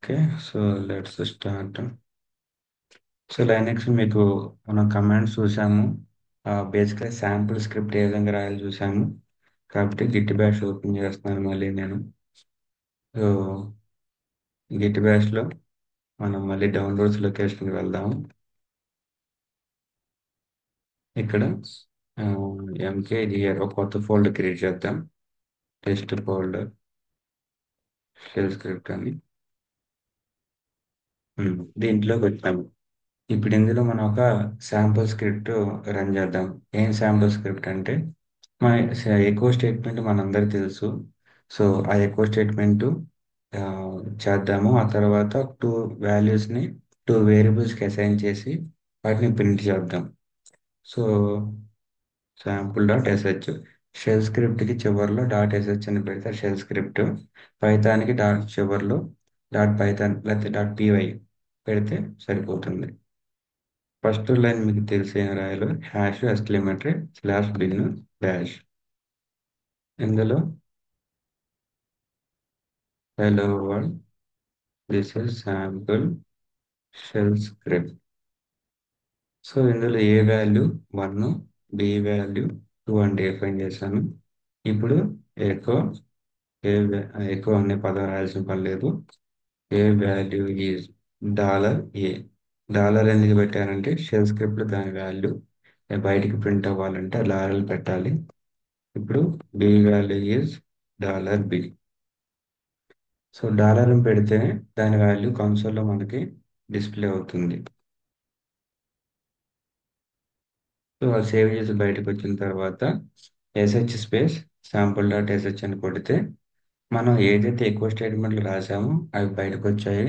Okay. So, let's start. So, Linux మీకు మనం commands చూసాము. బేసిక్‌గా శాంపుల్ స్క్రిప్ట్ ఏ విధంగా రాయాలో చూసాము. కాబట్టి గిట్ బాష్ ఓపెన్ చేస్తున్నాను మళ్ళీ నేను. సో, గిట్ బాష్‌లో మనం మళ్ళీ డౌన్లోడ్స్ లొకేషన్‌కి వెళ్దాం. ఇక్కడ ఎంకేడిఆర్ ఒక కొత్త ఫోల్డర్ క్రియేట్ చేద్దాం. టెస్ట్ ఫోల్డర్ షెల్ స్క్రిప్ట్ అని. దీంట్లోకి వచ్చాము. ఇప్పుడు ఇందులో మనం ఒక శాంపుల్ స్క్రిప్ట్ రన్ చేద్దాం. ఏం శాంపుల్ స్క్రిప్ట్ అంటే మన ఎకో స్టేట్మెంట్ మనందరికి తెలుసు. సో ఆ ఎకో స్టేట్మెంట్ చేద్దాము. ఆ తర్వాత టూ వాల్యూస్ని టూ వేరియబుల్స్కి అసైన్ చేసి వాటిని ప్రింట్ చేద్దాం. So sample dot SH shell స్క్రిప్ట్కి చివరిలో డాట్ ఎస్హెచ్ అని పెడితే షెల్ స్క్రిప్ట్, పైథాన్కి డాట్ చివరిలో డాట్ పైథాన్ లేకపోతే డాట్ పీవై పెడితే సరిపోతుంది. ఫస్ట్ లైన్ మీకు తెలిసిన రాయాలి, hash exclamatory slash bin dash. ఇందులో hello world, this is sample shell script. So ఇందులో ఏ వాల్యూ 1, బి వాల్యూ 2 అని డిఫైన్ చేశాను. ఇప్పుడు ఎకో ఎకో అనే పదం రాయాల్సిన పని లేదు. A value is dollar A. Dollar ఎందుకు పెట్టానంటే షెల్ స్క్రిప్ట్ దాని వాల్యూ బయటికి ప్రింట్ అవ్వాలంటే డాలర్ పెట్టాలి. ఇప్పుడు B value is dollar B. So dollar పెడితేనే దాని వాల్యూ కన్సోల్లో మనకి డిస్ప్లే అవుతుంది. సో అది సేవ్ చేసి బయటకు వచ్చిన తర్వాత S H space sample dot SH అని కొడితే మనం ఏదైతే ఎక్కువ స్టేట్మెంట్లు రాసామో అవి బయటకు వచ్చాయి.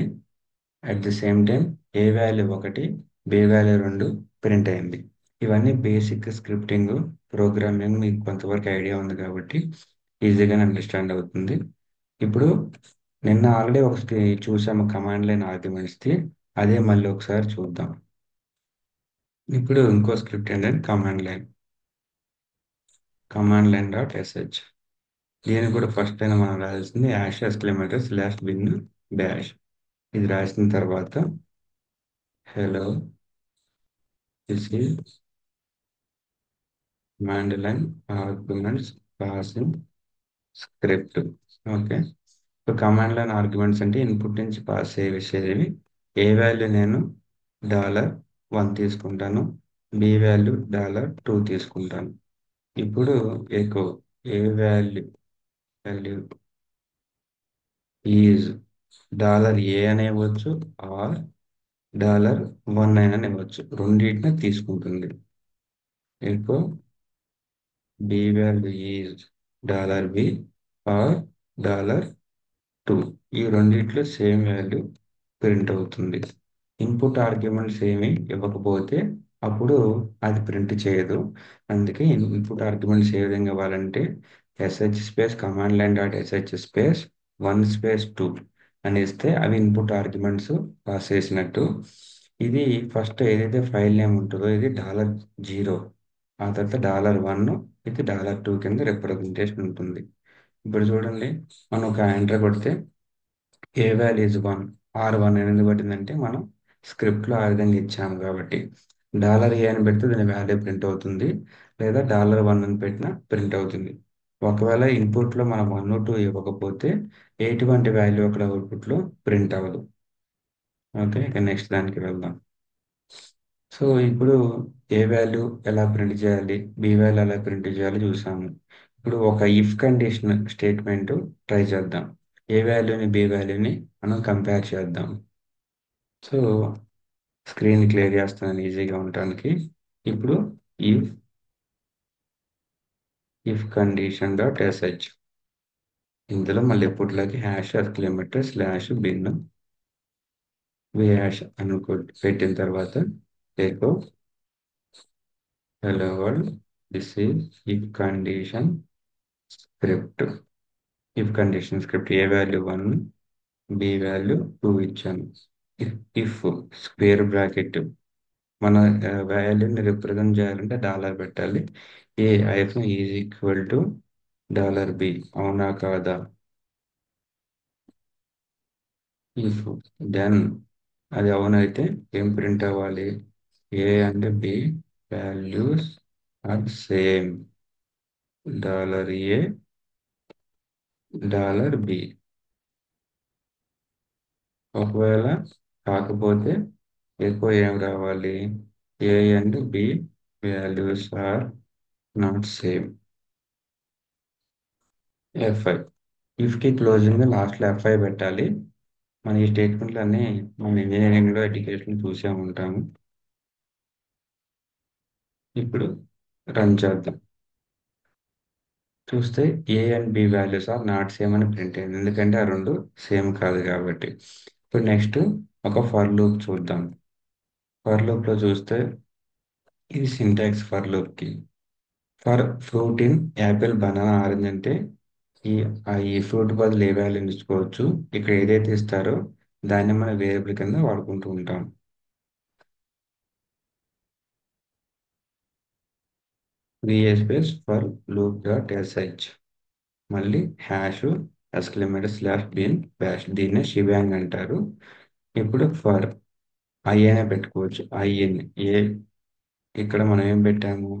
At the same time A value 1, B value 2 print అయింది. ఇవన్నీ బేసిక్ స్క్రిప్టింగ్ ప్రోగ్రామింగ్ మీకు కొంతవరకు ఐడియా ఉంది కాబట్టి ఈజీగానే అండర్స్టాండ్ అవుతుంది. ఇప్పుడు నిన్న ఆల్రెడీ ఒకటి చూసాము కమాండ్ లైన్ ఆర్గ్యుమెంట్స్ది, అదే మళ్ళీ ఒకసారి చూద్దాం. ఇప్పుడు ఇంకో స్క్రిప్ట్ ఏంటంటే కమాండ్ లైన్ డాట్ ఎస్హెచ్. దీన్ని కూడా ఫస్ట్ టైం మనం రాయాల్సింది యాష్ ఎస్క్లమేటర్ స్లాష్ బిన్ డాష్. ఇది రాసిన తర్వాత hello this is command line arguments passing script. Okay. So command line arguments అంటే ఇన్పుట్ నుంచి పాస్ చేసేవి. ఏ వాల్యూ నేను $1 తీసుకుంటాను, బి వాల్యూ $2 తీసుకుంటాను. ఇప్పుడు echo A value is $A అని ఇవ్వచ్చు ఆర్ $1 అని ఇవ్వచ్చు, రెండింటిని తీసుకుంటుంది. Echo B value is $B or $2. ఈ రెండిట్లో సేమ్ వాల్యూ ప్రింట్ అవుతుంది. ఇన్పుట్ ఆర్గ్యుమెంట్స్ ఏమి ఇవ్వకపోతే అప్పుడు అది ప్రింట్ చేయదు. అందుకే ఇన్పుట్ ఆర్గ్యుమెంట్స్ ఏ విధంగా ఇవ్వాలంటే S H space command line dot S H space 1 space 2 అని ఇస్తే అవి ఇన్పుట్ ఆర్గ్యుమెంట్స్ పాస్ చేసినట్టు. ఇది ఫస్ట్ ఏదైతే ఫైల్ నేమ్ ఉంటుందో ఇది $0, ఆ తర్వాత $1, ఇది $2 కింద రిప్రజెంటేషన్ ఉంటుంది. ఇప్పుడు చూడండి, మనం ఒక ఎంటర్ కొడితే ఏ వాల్యూ ఇస్ 1, R1 అనేది పట్టిందంటే మనం స్క్రిప్ట్లో ఆ విధంగా ఇచ్చాము కాబట్టి. $A అని పెడితే దాని వాల్యూ ప్రింట్ అవుతుంది, లేదా $1 అని పెట్టినా ప్రింట్ అవుతుంది. ఒకవేళ ఇన్పుట్లో మనం 1, 2 ఇవ్వకపోతే ఎటువంటి వాల్యూ అక్కడ అవుట్పుట్లో ప్రింట్ అవ్వదు. ఓకే, ఇక నెక్స్ట్ దానికి వెళ్దాం. సో ఇప్పుడు ఏ వాల్యూ ఎలా ప్రింట్ చేయాలి, బి వాల్యూ ఎలా ప్రింట్ చేయాలి చూసాము. ఇప్పుడు ఒక ఇఫ్ కండిషన్ స్టేట్మెంట్ ట్రై చేద్దాం. ఏ వాల్యూని బి వాల్యూని మనం కంపేర్ చేద్దాం. సో స్క్రీన్ క్లియర్ చేస్తున్నాను ఈజీగా ఉండటానికి. ఇప్పుడు if if condition dot S H, ఇందులో మళ్ళీ ఎప్పటిలాగే హ్యాష్ ఎస్క్లమేటర్ స్లాష్ బిన్ వి హ్యాష్ అనుకో పెట్టిన తర్వాత echo hello world, this is if condition script. If condition script A value 1, B value 2 ఇచ్చాను. ఇఫ్ స్క్వేర్ బ్రాకెట్ మన వాల్యూని రిప్రజెంట్ చేయాలంటే డాలర్ పెట్టాలి. A hyphen is equal to $B, అవునా కాదా. ఇఫ్ దెన్ అది అవునైతే ఏం ప్రింట్ అవ్వాలి? A and B values are same. $A $B. ఒకవేళ కాకపోతే ఎక్కువ ఏం రావాలి? A and B values are not same. F5. ఇఫ్కి క్లోజింగ్ లాస్ట్లో F5 పెట్టాలి. మన ఈ స్టేట్మెంట్లు అన్నీ మనం ఇంజనీరింగ్లో ఎడ్యుకేషన్ చూసే ఉంటాము. ఇప్పుడు రన్ చేద్దాం. చూస్తే A and B values are not same అని ప్రింట్ అయింది, ఎందుకంటే ఆ రెండు సేమ్ కాదు కాబట్టి. ఇప్పుడు నెక్స్ట్ ఒక ఫర్ లూప్ చూద్దాం. ఫర్ లూప్లో చూస్తే ఇది సింటాక్స్ ఫర్ లూప్కి. For fruit in apple banana orange అంటే ఈ ఈ ఫ్రూట్ బదులు ఏ వాల్యూ ఎంచుకోవచ్చు. ఇక్కడ ఏదైతే ఇస్తారో దాన్ని మన వేరియబుల్ కింద వాడుకుంటూ ఉంటాం. VA space for loop dot S H, మళ్ళీ హ్యాష్ /bin బ్యాష్, దీన్నే షిబాంగ్ అంటారు. ఇప్పుడు ఫర్ ఐ అనే పెట్టుకోవచ్చు. ఐఎన్ ఏ, ఇక్కడ మనం ఏం పెట్టాము?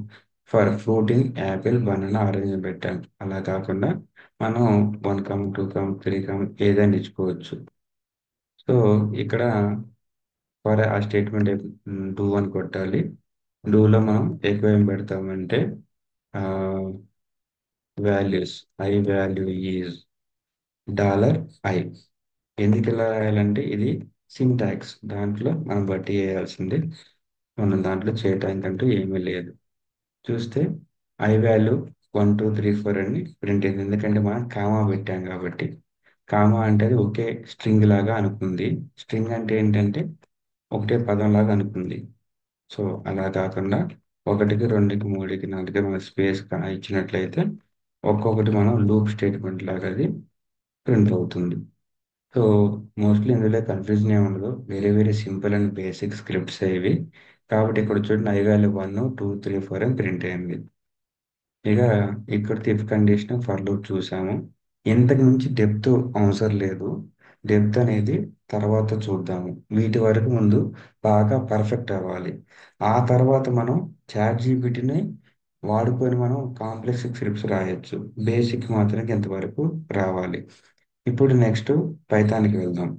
For fruit in apple banana orange పెట్టాము. అలా కాకుండా మనం 1 2 3 ఏదైనా ఇచ్చుకోవచ్చు. సో ఇక్కడ ఫర్ ఆ స్టేట్మెంట్ డూ అని కొట్టాలి. డూలో మనం ఎక్కువ ఏం పెడతామంటే values I value is $i. ఎందుకు ఇలా రాయాలంటే ఇది సింటాక్స్, దాంట్లో మనం బట్టి చేయాల్సిందే. మనం దాంట్లో చేయటానికంటూ ఏమీ లేదు. చూస్తే ఐ వాల్యూ 1 2 3 4 అని ప్రింట్ అయింది, ఎందుకంటే మనం కామా పెట్టాం కాబట్టి. కామా అంటే అది ఒకే స్ట్రింగ్ లాగా అనుకుంది. స్ట్రింగ్ అంటే ఏంటంటే ఒకటే పదం లాగా అనుకుంది. సో అలా కాకుండా 1కి 2కి 3కి 4కి మనం స్పేస్ ఇచ్చినట్లయితే ఒక్కొక్కటి మనం లూప్ స్టేట్మెంట్ లాగా అది ప్రింట్ అవుతుంది. సో మోస్ట్లీ ఇందులో కన్ఫ్యూజన్ ఏమి ఉండదు, very very simple and basic scripts ఇవి. కాబట్టి ఇక్కడ చూడండి ఐ వాల్యూ 1 2 3 4 అని ప్రింట్ అయింది. ఇక ఇక్కడ ఇఫ్ కండిషన్ ఫర్ లూప్ చూసాము. ఇంతకు మించి డెప్త్ అవసరం లేదు. డెప్త్ అనేది తర్వాత చూద్దాము. వీటి వరకు ముందు బాగా పర్ఫెక్ట్ అవ్వాలి. ఆ తర్వాత మనం చాట్ జీపీటీని వాడుకొని మనం కాంప్లెక్స్ స్క్రిప్ట్స్ రాయొచ్చు. బేసిక్ మాత్రం ఇంతవరకు రావాలి. ఇప్పుడు నెక్స్ట్ పైథాన్కి వెళ్దాం.